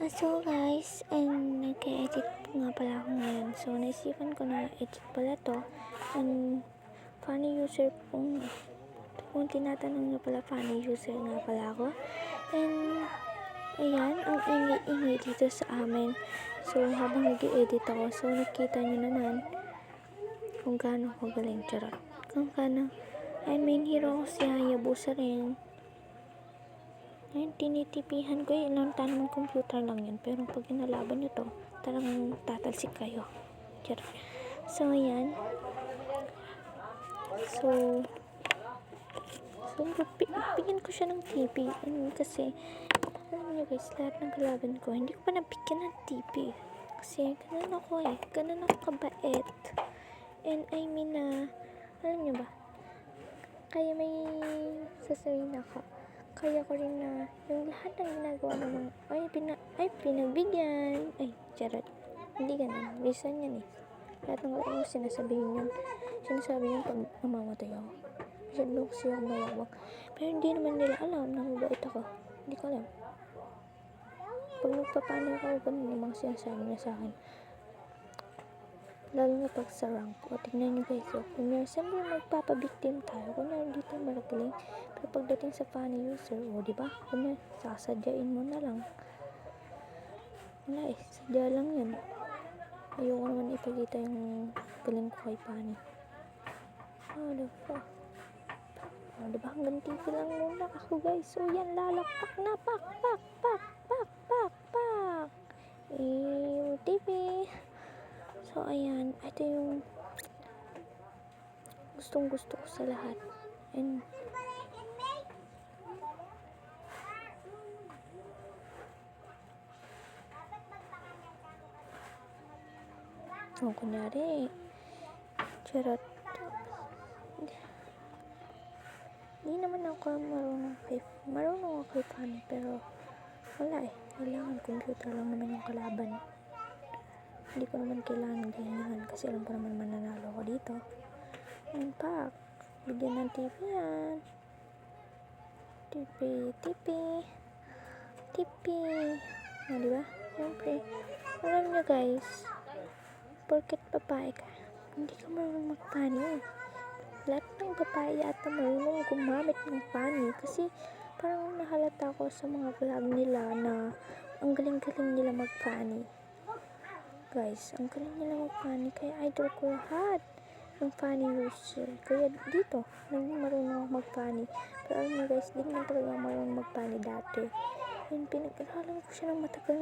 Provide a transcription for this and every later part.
So guys, and nag-edit nga pala ako ngayon. So naisipan ko na edit pala to. And funny user kung tinatanong nyo pala, funny user nga pala ako. And ayan, ang ingay-ingay dito sa amin. So habang nag-edit ako, so nakita nyo naman kung gaano ko galing, charot. Kung gaano, and main hero ko si Hayabusa rin. Ayun, tinitipihan ko ilang tanong computer lang yun. Pero pag inalaban nyo to, talagang tatalsik kayo. Charot. So, ayan. So bigyan ko siya ng TP. Kasi, alam nyo guys, lahat ng kalaban ko, hindi ko pa nabigyan ng TP. Kasi, ganun ako eh. Ganun ako kabait. And I mean na, alam nyo ba, kaya may sasabihin ako. Kaya ko rin na yung lahat ng ginagawa naman pinagbigyan. Ay, charot. Hindi ganun. Reason yan eh. Lahat ng kalaban ko sinasabi yun pag namamatay ako. Masyado kasi ako mayabang. Pero hindi naman nila alam na mabait ako. Hindi ko alam. Pag nagpapano ako, ganun yung mga sinasabi niya sa akin. Lalo na pag sa rank. O, tignan nyo guys. O, kunyari, siyempre magpapabiktim tayo. Kunyari, hindi tayo maragaling. Pero pagdating sa funny user, o, diba? Kunyari, sasadyain mo na lang. Wala eh. Sadya lang yan. Ayoko naman ipakita yung galing ko kay funny. O, diba? O, diba? Hanggang TV lang muna ako guys. So, yan, lalakpak na. Pak. TV. So, ayan. Ito yung gustong gusto ko sa lahat. And kunyari, charot. Hindi naman ako marunong ako kay funny, pero wala eh. Kailangan computer lang naman yung kalaban. Hindi ko naman kailangan ganyan kasi alam ko naman mananalo ko dito. And pak, bigyan ng TV yan. TP. O, diba? Siyempre, alam nyo guys, porket babae ka, hindi ka marunong mag-funny. Lahat ng babae yata marunong gumamit ng funny kasi parang nahalata ko sa mga vlog nila na ang galing-galing nila mag-funny. Guys, ang galing nila mag-funny, kaya idol ko lahat ng funny user. Kaya dito, naging marunong mag-funny. Pero alam niyo guys, di naman talaga marunong mag-funny dati. And pinag-aralan ko siya ng matagal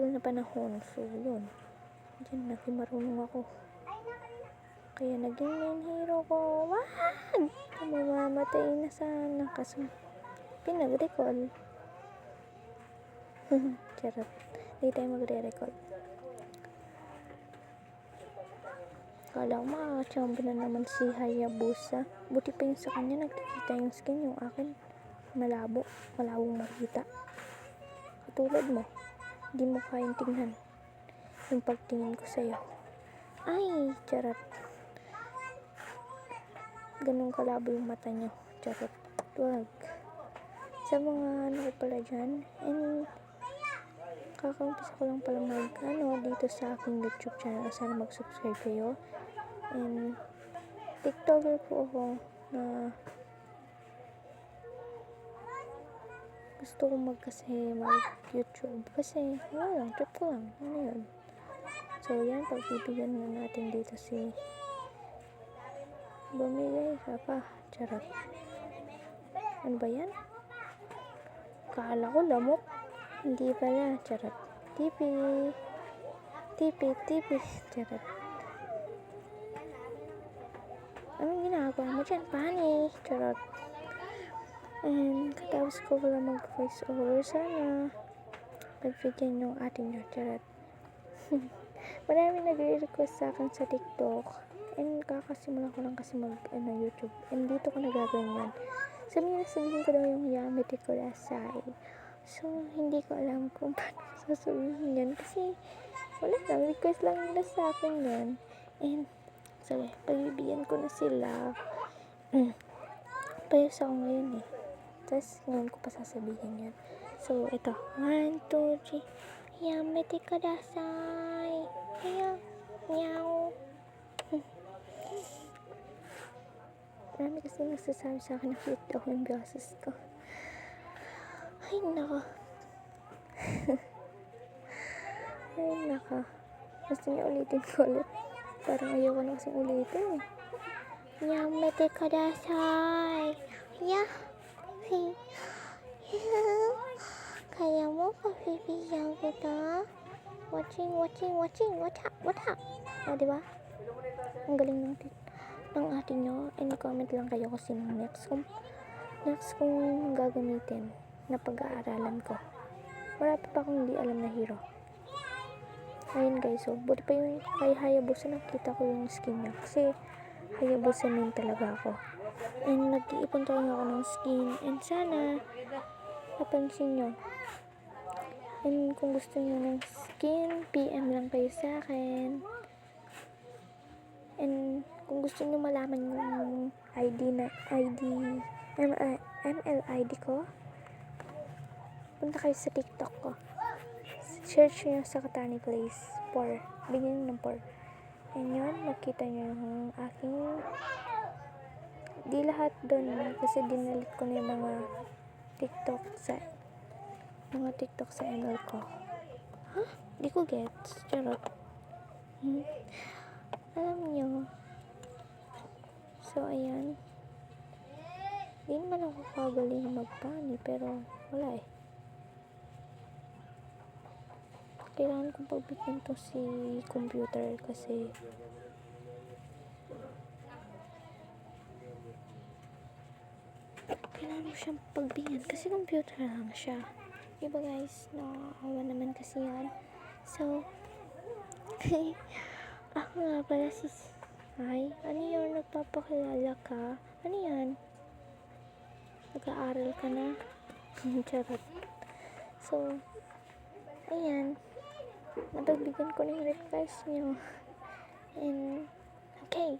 na panahon. So, yun. Diyan, naging marunong ako. Kaya naging main hero ko. Wag! Mamamatay na sana. Kaso, pinag-recall. Charot. Hindi tayo magre-recall. Kala ko makakachampion na naman si Hayabusa. Buti pa yung sa kanya nagkikita yung skin. Yung akin, malabong makita. Katulad mo, hindi mo kayang tingnan yung pagtingin ko sa'yo. Ay, charot. Ganun kalabo yung mata nyo. Charot. Wag. Sa mga ko pala dyan, and kakaumpisa ko lang pala dito sa aking YouTube channel. Sana mag-subscribe kayo. And TikToker po ako na gusto ko mag-YouTube kasi trip ko lang. Ano yun? So, yan. Pagbibigyan na natin dito si bumigay ka pa. Charot. Ano ba yan? Kala ko lamok. Hindi pala. Charot. TP. Charot. Anong ginagawa mo dyan? Funny. Charot. And katapos ko pala mag-voice over. Sana pagbigyan yung ating charot. Marami nagre-request sa akin sa TikTok. And kakasimula ko lang kasi YouTube. And dito ko nagagawin yan. Sabihin ko daw yung Yamete Kurasai. So, hindi ko alam kung paano sasabihin yan. Kasi, wala lang. Request lang nila sa akin yan. And, sige, pagbibigyan ko na sila. Payos ako ngayon eh. Tapos, ngayon ko pa sasabihin yan. So, ito. 1, 2, 3. Yamete kudasai. Hiya. Meow. Marami kasi nagsasabi sa akin na cute daw yung boses ko. Ay, nako. Ay, nako. Gusto niya ulitin ko ulit. Parang ayoko na kasing ulitin eh. Yamete kudasai. Yeah. Kaya mo papibigyan kita. Watching. What up? O, diba? Ang galing ng ating nyo. And comment lang kayo kung sino next kong gagamitin na pag-aaralan ko. Marami pa akong hindi alam na hero. Ayun guys, so buti pa yung kay Hayabusa nakita ko yung skin niya. Kasi Hayabusa main talaga ako. And nag-iipon talaga ako ng skin. And sana napansin nyo. And kung gusto nyo ng skin, PM lang kayo sa akin. And kung gusto nyo malaman yung ML ID ko, punta kayo sa TikTok ko. Search nyo sa Katani Place 4. Bigyan ng 4. And yun, makita nyo yung aking di lahat doon kasi dinalit ko na yung mga TikTok sa ML ko. Huh? Di ko gets. Charot. Alam nyo. So, ayan. Di naman ako kagaling magpani, pero wala eh. Kailangan kong pagbigyan to si computer kasi kailangan mo siyang pagbigyan kasi computer lang siya. Diba guys? Nakakawa naman kasi yan. So, ako nga pala si Ay, ano yun? Nagpapakilala ka? Ano yan? Nag-aaral ka na? Charot. So, ayan. Nadagbigyan ko na yung request nyo. And, okay.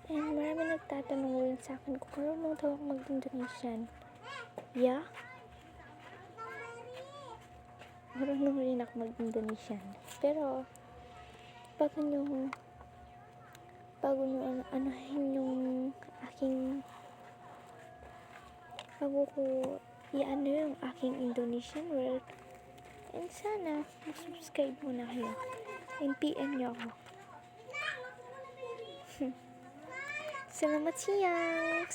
And marami nagtatanong rin sa akin kung marunong daw ako mag-Indonesian. Yeah? Marunong rin ako mag-Indonesian. Pero, bago nyo anuhin yung aking bago ko i-ano yung aking Indonesian word, and sana subscribe muna kayo and PM nyo ako. Salamat siyang.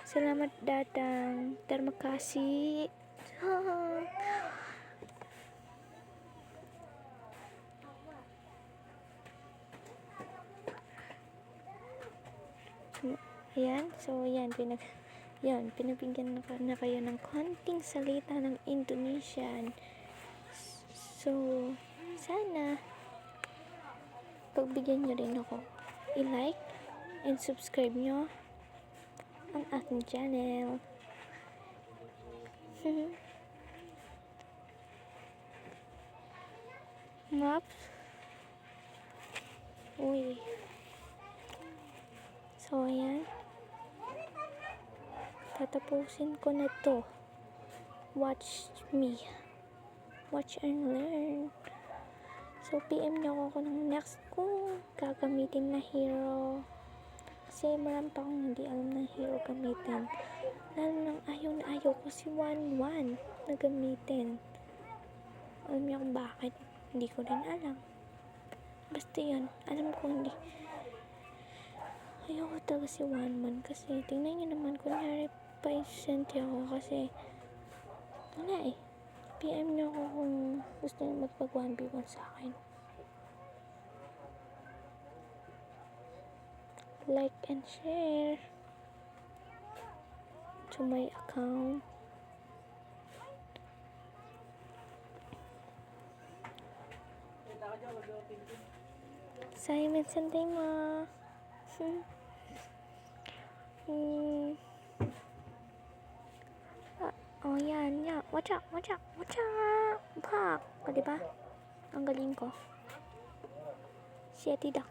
Salamat datang. Terima kasih. Ayan, so ayan, pinabigyan na kayo ng konting salita ng Indonesian. So, sana pagbigyan nyo rin ako. I-like and subscribe nyo ang aking channel. Maps. Uy. So, ayan. Tatapusin ko na to. Watch me. Watch and learn. So, PM nyo ako ng next kong gagamitin na hero. Kasi marami pa akong hindi alam na hero gamitin. Lalo nang ayaw ko si 1-1 na gamitin. Alam niyo kung bakit? Hindi ko rin alam. Basta yun. Alam ko hindi. Ayaw ko talaga si 1-1 kasi tingnan nyo naman kunyari pa-senti ako kasi wala eh. PM nyo ako kung gusto nyo magpag 1v1 sa akin. Like and share to my account. Simon Sanday mo. Oh, yan. Watch out. Pak. O, diba? Ang galing ko. si Ate Dak.